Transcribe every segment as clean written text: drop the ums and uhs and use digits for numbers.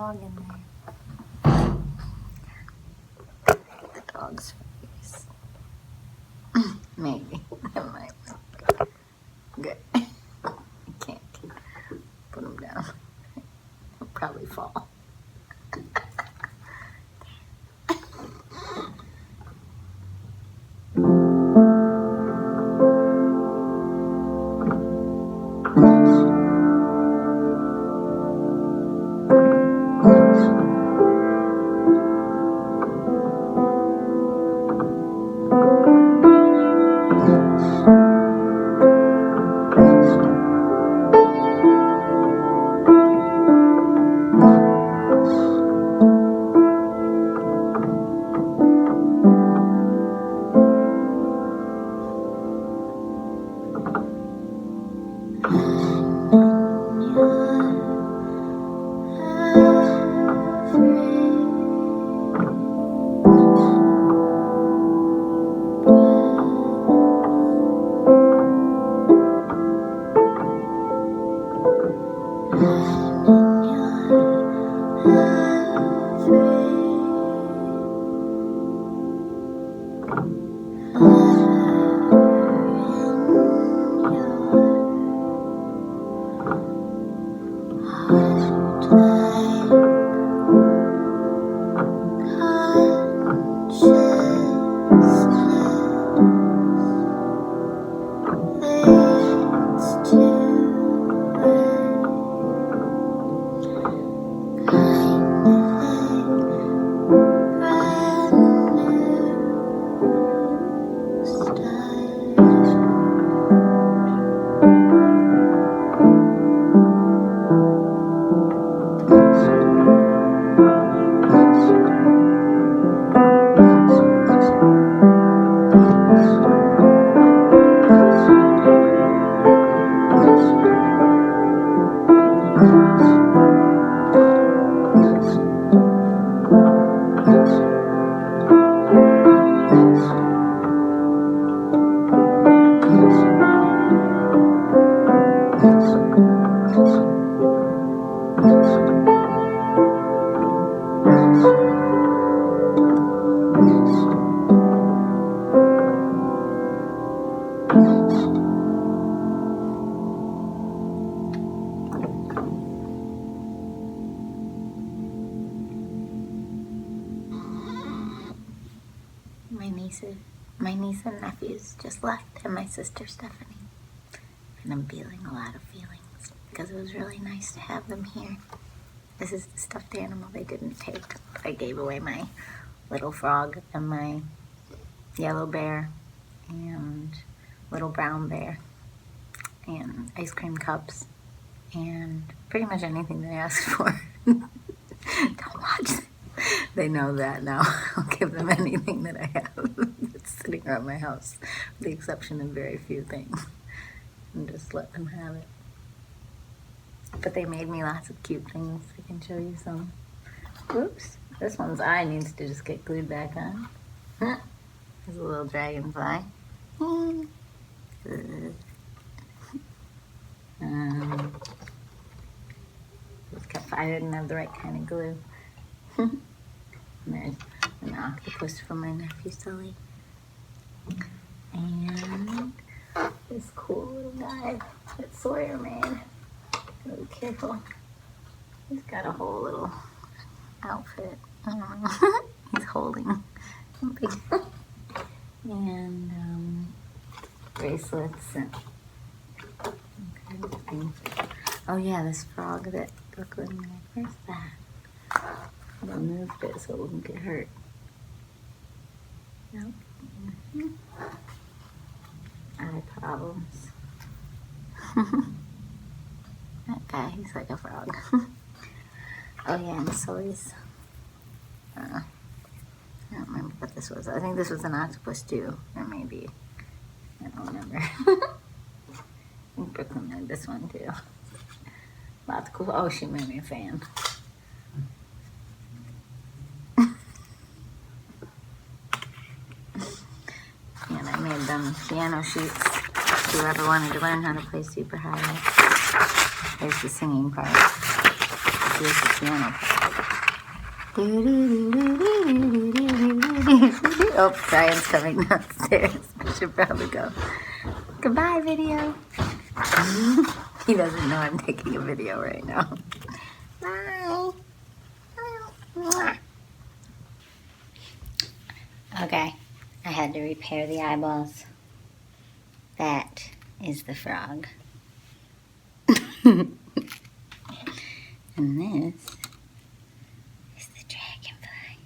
dog in there. The dog's face. Maybe. That might work. Good. I can't put him down. He'll probably fall. My niece and nephews just left, and my sister Stephanie. And I'm feeling a lot of feelings because it was really nice to have them here. This is the stuffed animal they didn't take. I gave away my little frog and my yellow bear and little brown bear and ice cream cups and pretty much anything they asked for. Don't watch them. They know that now. I'll give them anything that I have that's sitting around my house, with the exception of very few things, and just let them have it. But they made me lots of cute things. I can show you some. Oops, this one's eye needs to just get glued back on. There's a little dragonfly. I didn't have the right kind of glue. And there's an octopus from my nephew Sully. And this cool little guy that Sawyer made. Be careful. He's got a whole little outfit. I don't know. He's holding something. And bracelets and all kinds of things. Oh yeah, this frog that Brooklyn made. Where's that? I moved it so it wouldn't get hurt. Nope. Eye problems. That guy, he's like a frog. Oh yeah, and Sully's. I don't remember what this was. I think this was an octopus too, or maybe. I don't remember. I think Brooklyn made this one too. Lots of cool. Oh, she made me a fan. And I made them piano sheets. If you ever wanted to learn how to play super high, there's the singing part. Here's the piano part. Oh, Bryan's coming downstairs. I should probably go. Goodbye, video. He doesn't know I'm taking a video right now. Bye. Okay, I had to repair the eyeballs. That is the frog. And this is the dragonfly.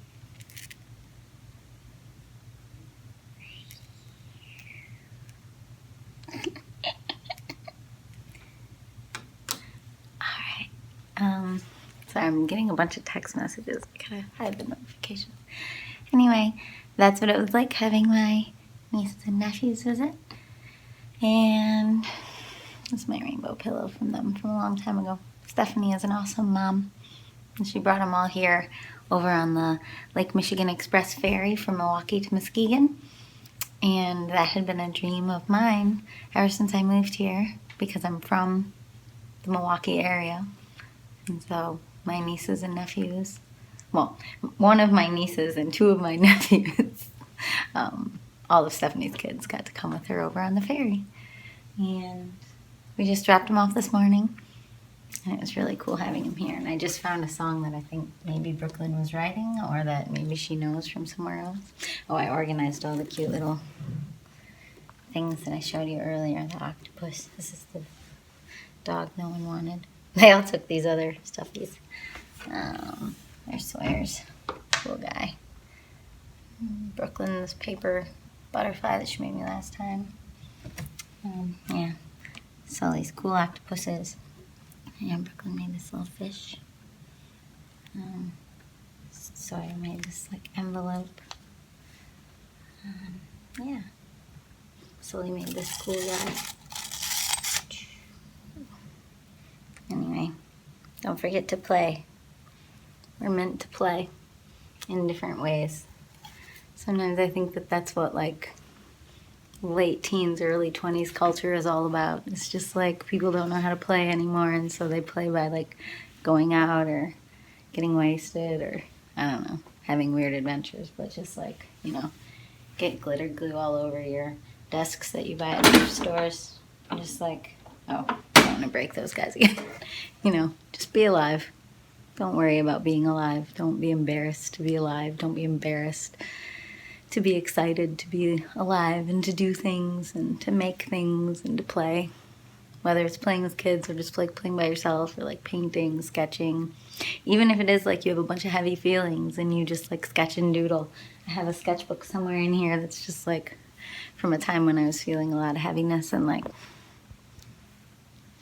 Alright, so I'm getting a bunch of text messages. I gotta hide the notifications. Anyway, that's what it was like having my nieces and nephews visit. And this is my rainbow pillow from them from a long time ago. Stephanie is an awesome mom. And she brought them all here over on the Lake Michigan Express ferry from Milwaukee to Muskegon. And that had been a dream of mine ever since I moved here because I'm from the Milwaukee area. And so my nieces and nephews, well, one of my nieces and two of my nephews, all of Stephanie's kids got to come with her over on the ferry. And we just dropped them off this morning. And it was really cool having him here. And I just found a song that I think maybe Brooklyn was writing or that maybe she knows from somewhere else. Oh, I organized all the cute little things that I showed you earlier. The octopus. This is the dog no one wanted. They all took these other stuffies. There's Sawyer's. Cool guy. Brooklyn's paper butterfly that she made me last time. Yeah. So these cool octopuses. Yeah, Brooklyn made this little fish. So I made this like envelope. Yeah. Sully made this cool guy. Anyway, don't forget to play. We're meant to play in different ways. Sometimes I think that that's what like late teens, early 20s culture is all about. It's just like people don't know how to play anymore, and so they play by like going out or getting wasted or I don't know, having weird adventures, but just like, you know, get glitter glue all over your desks that you buy at thrift stores. And just like, oh, I don't want to break those guys again. You know, just be alive. Don't worry about being alive. Don't be embarrassed to be alive. Don't be embarrassed to be excited to be alive and to do things and to make things and to play. Whether it's playing with kids or just like playing by yourself or like painting, sketching. Even if it is like you have a bunch of heavy feelings and you just like sketch and doodle. I have a sketchbook somewhere in here that's just like from a time when I was feeling a lot of heaviness and like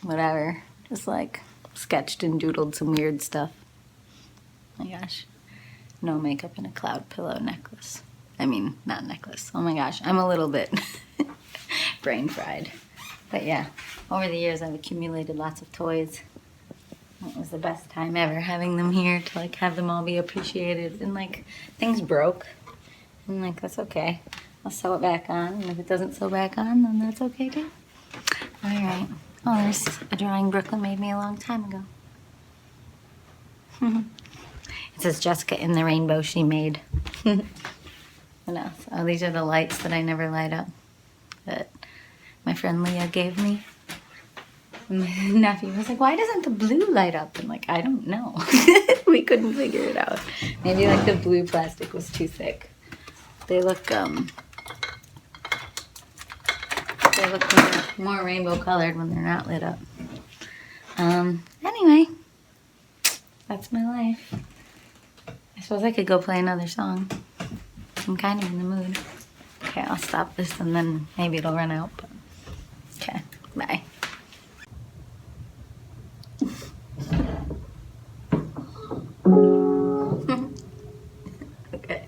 whatever. Just like sketched and doodled some weird stuff. Oh my gosh. No makeup and a cloud pillow necklace. I mean, not necklace. Oh my gosh, I'm a little bit brain fried. But yeah, over the years I've accumulated lots of toys. It was the best time ever having them here to like have them all be appreciated. And like things broke. And like that's okay. I'll sew it back on. And if it doesn't sew back on, then that's okay too. Alright. Oh, there's a drawing Brooklyn made me a long time ago. It says Jessica in the rainbow she made. What else? Oh, these are the lights that I never light up that my friend Leah gave me. And my nephew was like, why doesn't the blue light up? I'm like, I don't know. We couldn't figure it out. Maybe like the blue plastic was too thick. They look more rainbow colored when they're not lit up. Anyway, that's my life. I suppose I could go play another song. I'm kind of in the mood. Okay, I'll stop this and then maybe it'll run out. But okay, bye. Okay.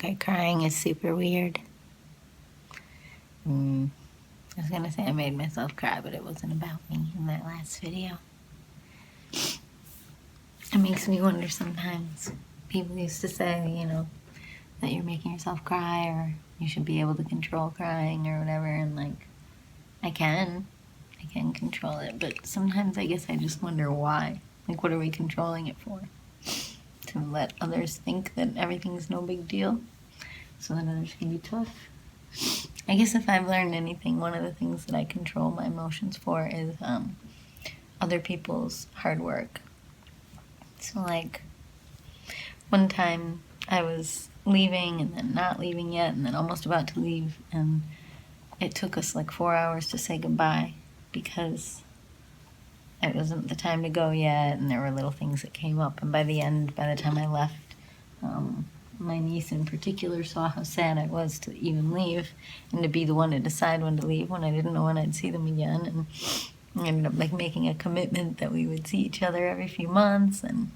Okay, crying is super weird. I was gonna say I made myself cry, but it wasn't about me in that last video. It makes me wonder sometimes. People used to say, you know, that you're making yourself cry or you should be able to control crying or whatever, and like, I can control it, but sometimes I guess I just wonder why. Like, what are we controlling it for? To let others think that everything's no big deal so that others can be tough? I guess if I've learned anything, one of the things that I control my emotions for is other people's hard work. So like, one time I was leaving and then not leaving yet and then almost about to leave, and it took us like 4 hours to say goodbye because it wasn't the time to go yet and there were little things that came up, and by the time I left, my niece in particular saw how sad I was to even leave and to be the one to decide when to leave when I didn't know when I'd see them again, and I ended up like making a commitment that we would see each other every few months, and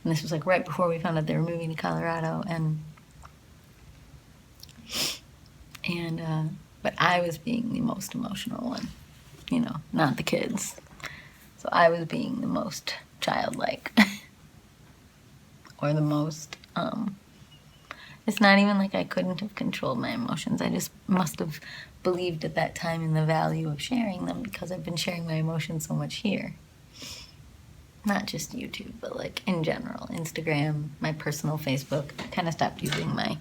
this was like right before we found out they were moving to Colorado, but I was being the most emotional one, you know, not the kids. So I was being the most childlike, or the most, it's not even like I couldn't have controlled my emotions. I just must have believed at that time in the value of sharing them because I've been sharing my emotions so much here. Not just YouTube, but like in general, Instagram, my personal Facebook. I kind of stopped using my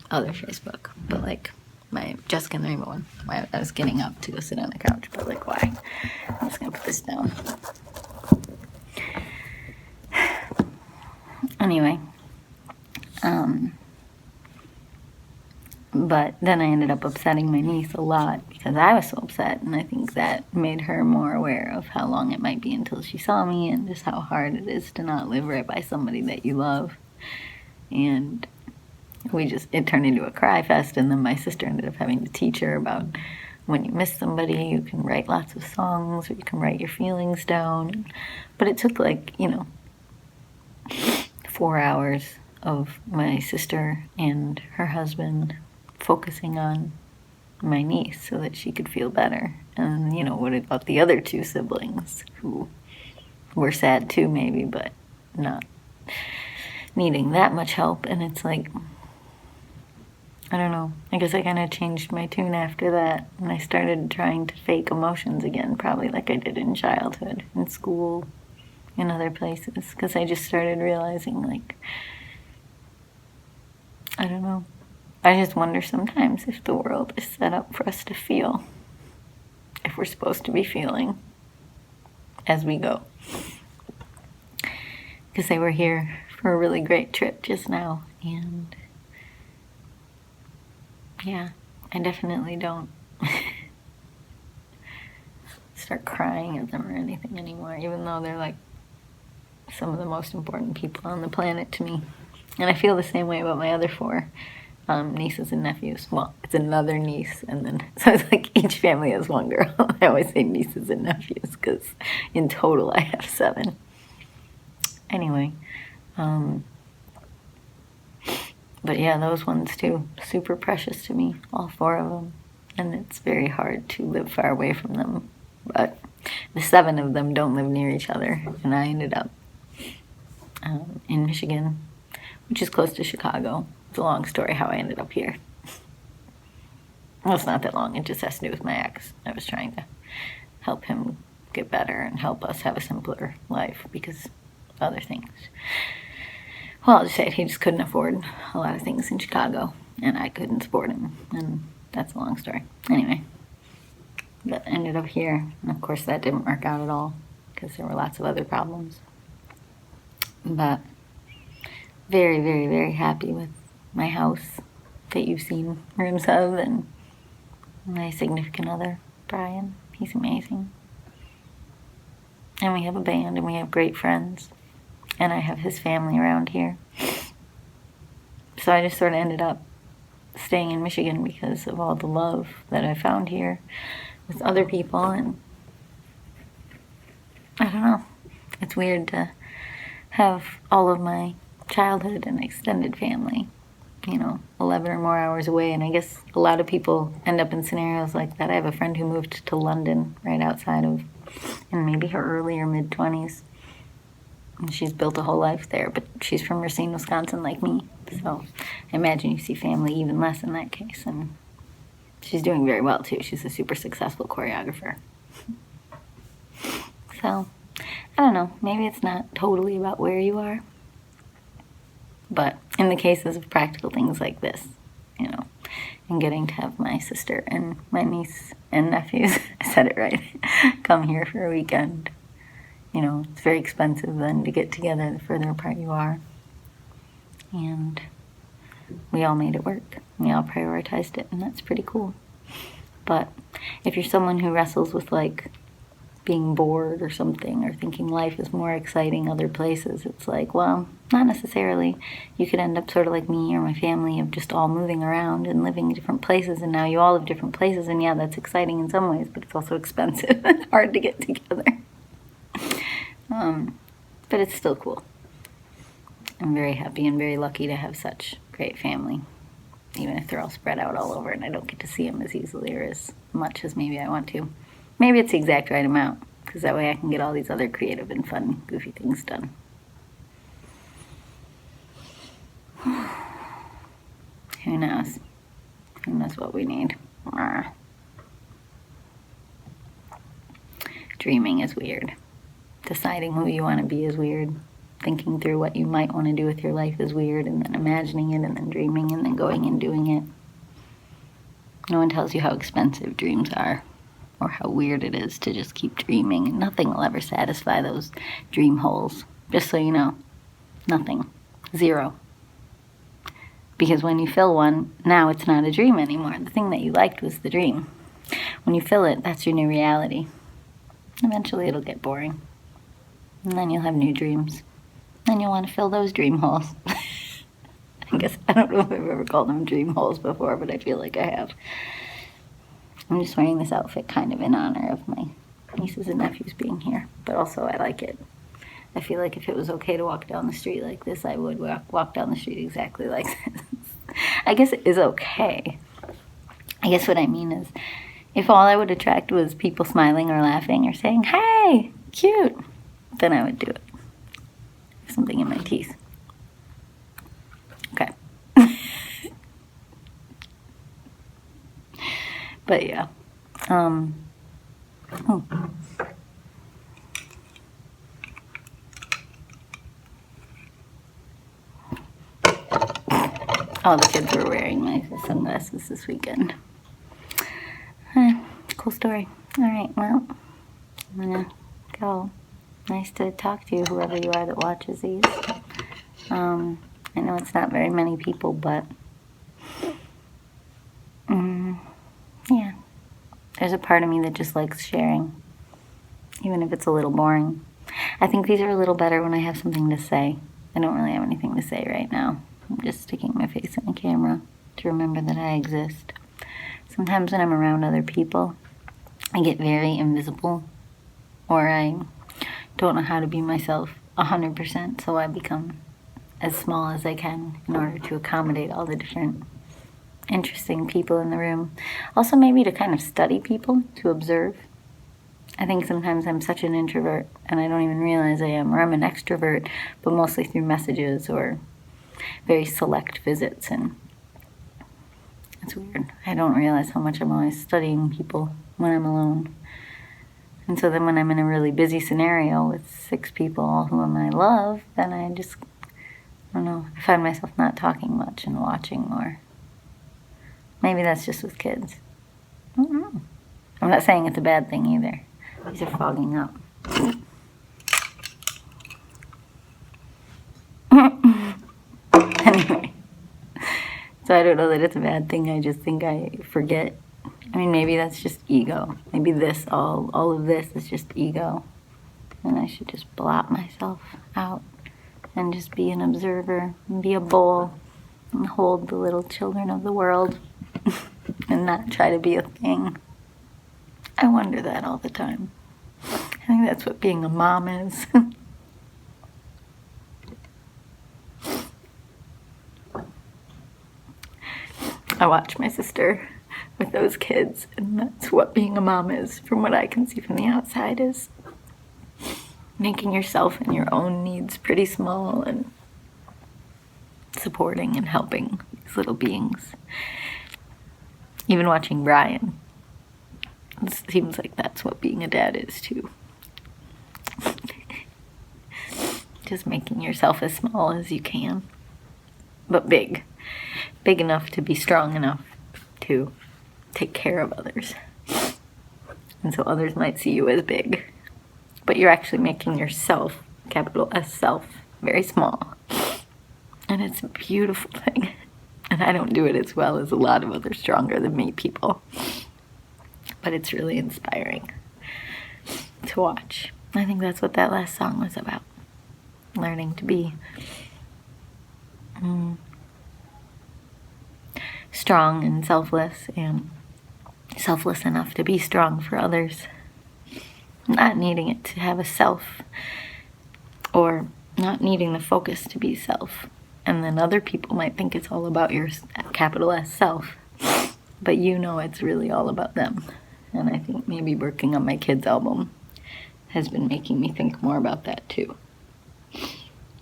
other Facebook, but like my Jessica and the Rainbow one. I was getting up to go sit on the couch, but like, why? I'm just gonna put this down. Anyway, but then I ended up upsetting my niece a lot because I was so upset, and I think that made her more aware of how long it might be until she saw me and just how hard it is to not live right by somebody that you love. And it turned into a cry fest, and then my sister ended up having to teach her about when you miss somebody, you can write lots of songs or you can write your feelings down. But it took like, 4 hours of my sister and her husband focusing on my niece so that she could feel better. And, what about the other 2 siblings who were sad too, maybe, but not needing that much help? And it's like, I don't know. I guess I kind of changed my tune after that, and I started trying to fake emotions again, probably like I did in childhood, in school, in other places, because I just started realizing, like, I don't know. I just wonder sometimes if the world is set up for us to feel, if we're supposed to be feeling as we go. Because they were here for a really great trip just now, and yeah, I definitely don't start crying at them or anything anymore, even though they're like some of the most important people on the planet to me. And I feel the same way about my other 4 nieces and nephews. Well, it's another niece, and then, so it's like each family has 1 girl. I always say nieces and nephews because in total I have 7. Anyway, but yeah, those ones too, super precious to me, all 4 of them. And it's very hard to live far away from them. But the 7 of them don't live near each other. And I ended up in Michigan, which is close to Chicago. It's a long story how I ended up here. Well, it's not that long. It just has to do with my ex. I was trying to help him get better and help us have a simpler life because of other things. Well, I'll just say it, he just couldn't afford a lot of things in Chicago, and I couldn't support him, and that's a long story. Anyway, but I ended up here, and of course that didn't work out at all, because there were lots of other problems. But very, very, very happy with my house that you've seen rooms of, and my significant other, Bryan. He's amazing. And we have a band, and we have great friends. And I have his family around here. So I just sort of ended up staying in Michigan because of all the love that I found here with other people. And I don't know. It's weird to have all of my childhood and extended family 11 or more hours away. And I guess a lot of people end up in scenarios like that. I have a friend who moved to London right outside of, in maybe her early or mid-20s. And she's built a whole life there, but she's from Racine, Wisconsin, like me. So I imagine you see family even less in that case. And she's doing very well, too. She's a super successful choreographer. So, I don't know. Maybe it's not totally about where you are. But in the cases of practical things like this, and getting to have my sister and my niece and nephews, I said it right, come here for a weekend. It's very expensive then to get together the further apart you are. And we all made it work. We all prioritized it, and that's pretty cool. But if you're someone who wrestles with, being bored or something, or thinking life is more exciting other places, it's well, not necessarily. You could end up sort of like me or my family, of just all moving around and living in different places, and now you all live different places, and yeah, that's exciting in some ways, but it's also expensive and hard to get together. But it's still cool. I'm very happy and very lucky to have such great family, even if they're all spread out all over and I don't get to see them as easily or as much as maybe I want to. Maybe it's the exact right amount, because that way I can get all these other creative and fun, goofy things done. Who knows? Who knows what we need? Dreaming is weird. Deciding who you want to be is weird. Thinking through what you might want to do with your life is weird, and then imagining it, and then dreaming, and then going and doing it. No one tells you how expensive dreams are, or how weird it is to just keep dreaming, and nothing will ever satisfy those dream holes. Just so you know, nothing. Zero. Because when you fill one, now it's not a dream anymore. The thing that you liked was the dream. When you fill it, that's your new reality. Eventually it'll get boring. And then you'll have new dreams. Then you'll want to fill those dream holes. I guess, I don't know if I've ever called them dream holes before, but I feel like I have. I'm just wearing this outfit kind of in honor of my nieces and nephews being here. But also I like it. I feel like if it was okay to walk down the street like this, I would walk down the street exactly like this. I guess it is okay. I guess what I mean is, if all I would attract was people smiling or laughing or saying, "Hey, cute," then I would do it. Something in my teeth. Okay. But yeah. Oh, the kids were wearing my sunglasses this weekend. Cool story. All right, well, I'm gonna go. Nice to talk to you, whoever you are that watches these. I know it's not very many people, but yeah, there's a part of me that just likes sharing, even if it's a little boring. I think these are a little better when I have something to say. I don't really have anything to say right now. I'm just sticking my face in the camera to remember that I exist. Sometimes when I'm around other people, I get very invisible, or I don't know how to be myself 100%, so I become as small as I can in order to accommodate all the different interesting people in the room. Also maybe to kind of study people, to observe. I think sometimes I'm such an introvert and I don't even realize I am, or I'm an extrovert, but mostly through messages or very select visits, and it's weird. I don't realize how much I'm always studying people when I'm alone. And so then when I'm in a really busy scenario with 6 people, all whom I love, then I don't know, I find myself not talking much and watching more. Maybe that's just with kids. I don't know. I'm not saying it's a bad thing either. These are fogging up. Anyway. So I don't know that it's a bad thing. I just think I forget. I mean, maybe that's just ego. Maybe all of this is just ego. And I should just blot myself out and just be an observer and be a bowl and hold the little children of the world and not try to be a thing. I wonder that all the time. I think that's what being a mom is. I watch my sister with those kids, and that's what being a mom is, from what I can see from the outside, is making yourself and your own needs pretty small and supporting and helping these little beings. Even watching Bryan, it seems like that's what being a dad is too. Just making yourself as small as you can, but big enough to be strong enough to take care of others. And so others might see you as big, but you're actually making yourself, capital S self, very small. And it's a beautiful thing. And I don't do it as well as a lot of other stronger than me people. But it's really inspiring to watch. I think that's what that last song was about. Learning to be strong and selfless enough to be strong for others. Not needing it to have a self, or not needing the focus to be self. And then other people might think it's all about your capital S self, but you know it's really all about them. And I think maybe working on my kids' album has been making me think more about that too.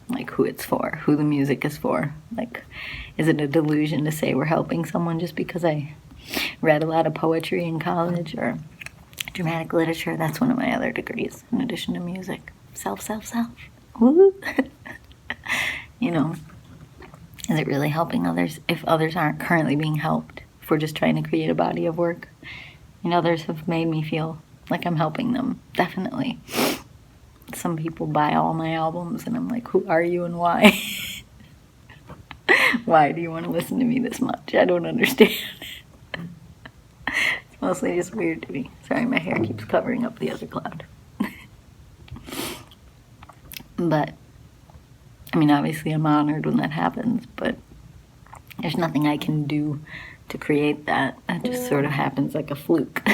Like who it's for, who the music is for. Like, is it a delusion to say we're helping someone just because I read a lot of poetry in college or dramatic literature? That's one of my other degrees in addition to music. Self. Woo! You know, is it really helping others if others aren't currently being helped? If we're just trying to create a body of work? And others have made me feel like I'm helping them, definitely. Some people buy all my albums and I'm like, who are you and why? Why do you want to listen to me this much? I don't understand. It's mostly just weird to me. Sorry, my hair keeps covering up the other cloud. But, I mean, obviously I'm honored when that happens, but there's nothing I can do to create that. That just sort of happens like a fluke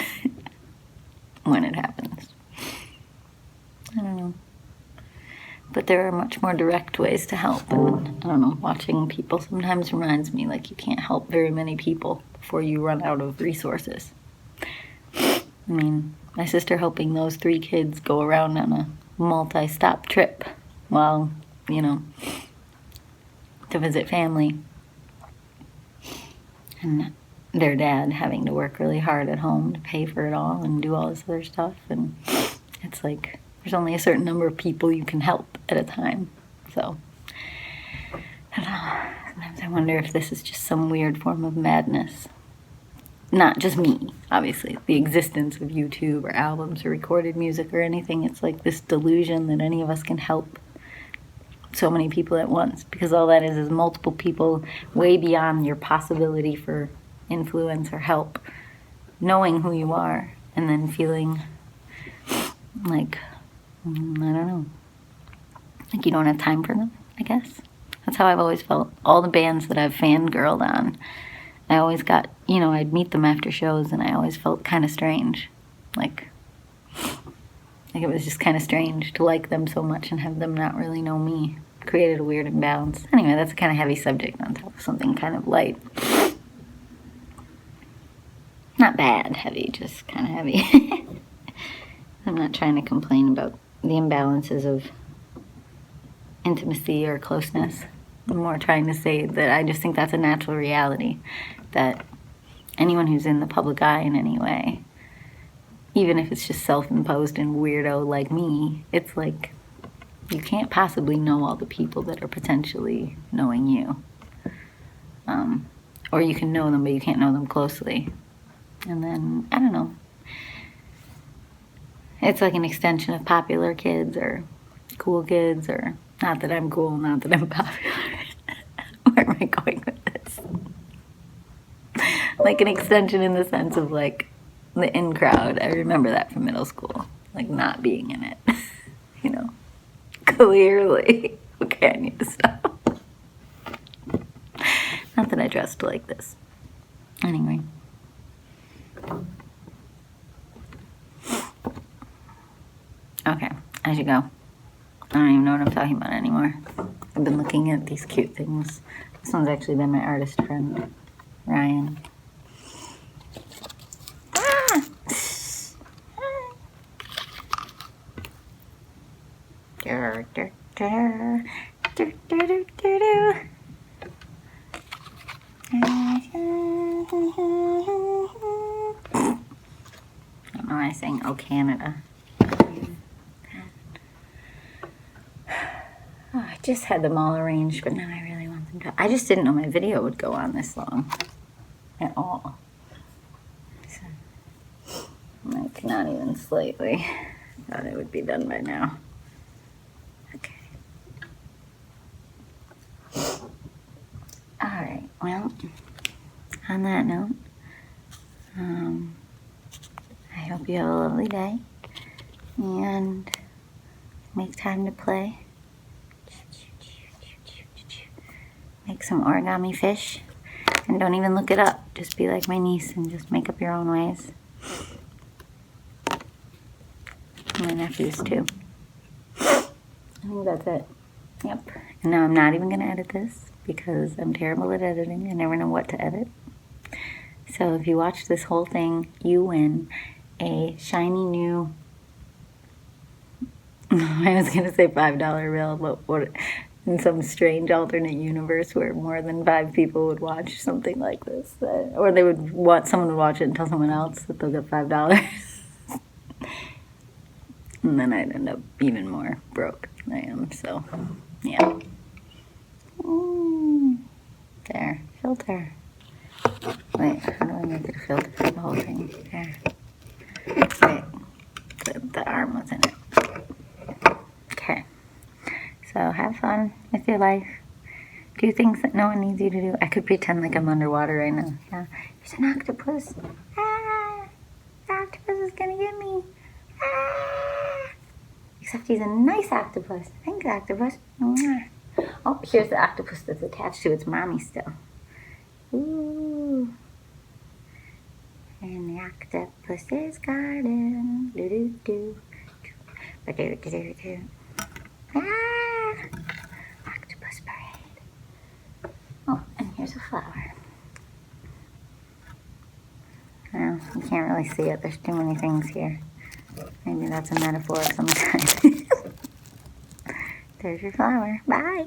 when it happens. I don't know. But there are much more direct ways to help. And I don't know, watching people sometimes reminds me like you can't help very many people before you run out of resources. I mean, my sister helping those 3 kids go around on a multi-stop trip while, you know, to visit family. And their dad having to work really hard at home to pay for it all and do all this other stuff. And it's like, there's only a certain number of people you can help at a time. So, I don't know. Sometimes I wonder if this is just some weird form of madness. Not just me, obviously. The existence of YouTube or albums or recorded music or anything. It's like this delusion that any of us can help so many people at once. Because all that is multiple people way beyond your possibility for influence or help. Knowing who you are and then feeling like, I don't know, like you don't have time for them, I guess. That's how I've always felt. All the bands that I've fangirled on, I always got, you know, I'd meet them after shows and I always felt kind of strange. Like it was just kind of strange to like them so much and have them not really know me. It created a weird imbalance. Anyway, that's a kind of heavy subject on top of something kind of light. Not bad heavy, just kind of heavy. I'm not trying to complain about the imbalances of intimacy or closeness. I'm more trying to say that I just think that's a natural reality, that anyone who's in the public eye in any way, even if it's just self-imposed and weirdo like me, it's like you can't possibly know all the people that are potentially knowing you. Or you can know them, but you can't know them closely. And then, I don't know. It's like an extension of popular kids or cool kids, or not that I'm cool, not that I'm popular. Where am I going with this? Like an extension in the sense of like the in crowd. I remember that from middle school, like not being in it. You know, clearly. Okay, I need to stop. Not that I dressed like this. Anyway. Okay, I should go. I don't even know what I'm talking about anymore. I've been looking at these cute things. This one's actually been my artist friend. Ryan. Ah! I don't know why I sang "Oh Canada." Oh, I just had them all arranged, but now I really want them to. I just didn't know my video would go on this long at all. So, like, not even slightly. Thought it would be done by now. Okay. All right. Well, on that note, I hope you have a lovely day and make time to play. Make some origami fish and don't even look it up. Just be like my niece and just make up your own ways. My nephews too. I think that's it. Yep. And now I'm not even going to edit this because I'm terrible at editing. I never know what to edit. So if you watch this whole thing, you win a shiny new, I was going to say $5 bill, but what, in some strange alternate universe where more than 5 people would watch something like this, or they would want someone to watch it and tell someone else that they'll get $5. And then I'd end up even more broke than I am, so yeah. There, filter. Wait, how do I make it a filter for the whole thing? There. Wait, the arm was in it. Okay. So have fun with your life. Do things that no one needs you to do. I could pretend like I'm underwater right now. Yeah. There's an octopus. Ah! The octopus is gonna get me. Ah! Except he's a nice octopus. Thanks, octopus. Mwah. Oh, here's the octopus that's attached to its mommy still. Ooh. In the octopus's garden. Do-do-do. Ba-do-do-do-do. Ah! Octopus parade. Oh, and here's a flower. Well, you can't really see it. There's too many things here. Maybe that's a metaphor of some kind. There's your flower. Bye.